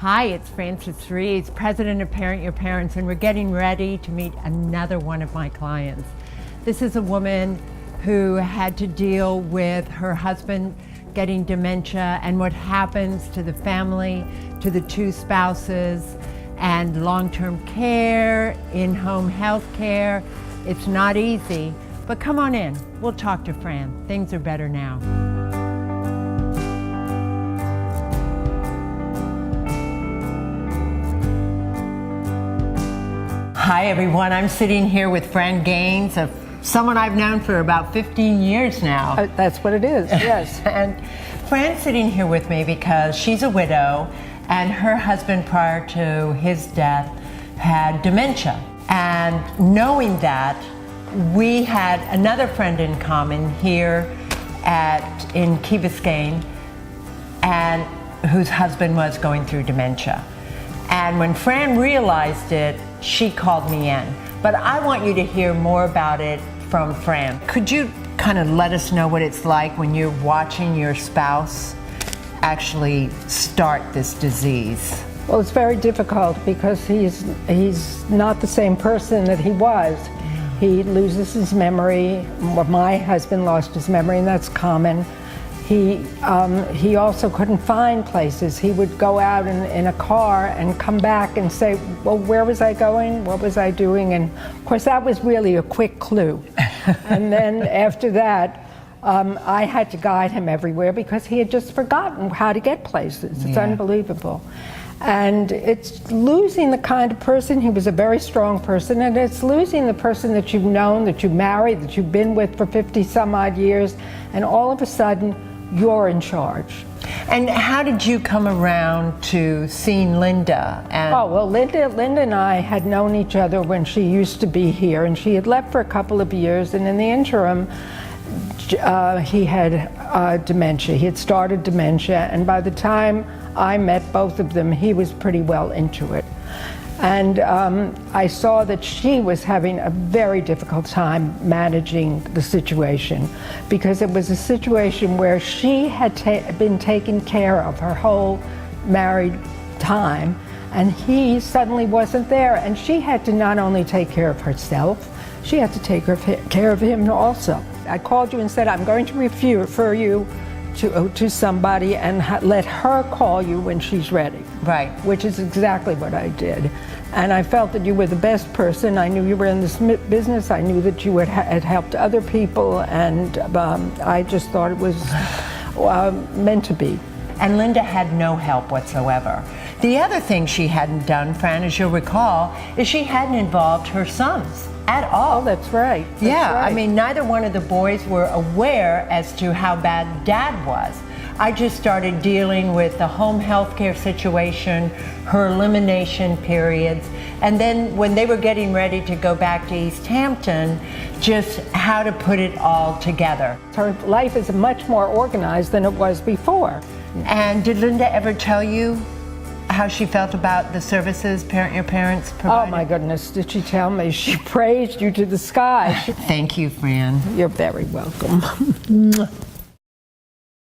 Hi, it's Frances Rees, president of Parent Your Parents, and we're getting ready to meet another one of my clients. This is a woman who had to deal with her husband getting dementia and what happens to the family, to the two spouses, and long-term care, in-home health care. It's not easy, but come on in. We'll talk to Fran. Things are better now. Hi everyone, I'm sitting here with Fran Gaines, someone I've known for about 15 years now. That's what it is, yes. And Fran's sitting here with me because she's a widow and her husband prior to his death had dementia. And knowing that, we had another friend in common here in Key Biscayne, and whose husband was going through dementia. And when Fran realized it, she called me in. But I want you to hear more about it from Fran. Could you kind of let us know what it's like when you're watching your spouse actually start this disease? Well, it's very difficult because he's not the same person that he was. He loses his memory. My husband lost his memory, and that's common. He also couldn't find places. He would go out in a car and come back and say, well, where was I going? What was I doing? And of course, that was really a quick clue. And then after that, I had to guide him everywhere because he had just forgotten how to get places. It's unbelievable. And it's losing the kind of person, he was a very strong person, and it's losing the person that you've known, that you married, that you've been with for 50 some odd years, and all of a sudden, you're in charge. And how did you come around to seeing Linda? Linda and I had known each other when she used to be here, and she had left for a couple of years, and in the interim, he had dementia. He had started dementia, and by the time I met both of them, he was pretty well into it. And I saw that she was having a very difficult time managing the situation because it was a situation where she had been taken care of her whole married time, and he suddenly wasn't there, and she had to not only take care of herself, she had to take care of him also. I called you and said, I'm going to refer you to somebody and let her call you when she's ready. Right. Which is exactly what I did. And I felt that you were the best person. I knew you were in this business. I knew that you had helped other people, and I just thought it was meant to be. And Linda had no help whatsoever. The other thing she hadn't done, Fran, as you'll recall, is she hadn't involved her sons at all. Oh, that's right. That's right. I mean, neither one of the boys were aware as to how bad Dad was. I just started dealing with the home health care situation, her elimination periods, and then when they were getting ready to go back to East Hampton, just how to put it all together. Her life is much more organized than it was before. And did Linda ever tell you how she felt about the services Parent Your Parents provided? Oh my goodness, did she tell me? She praised you to the sky. Thank you, Fran. You're very welcome.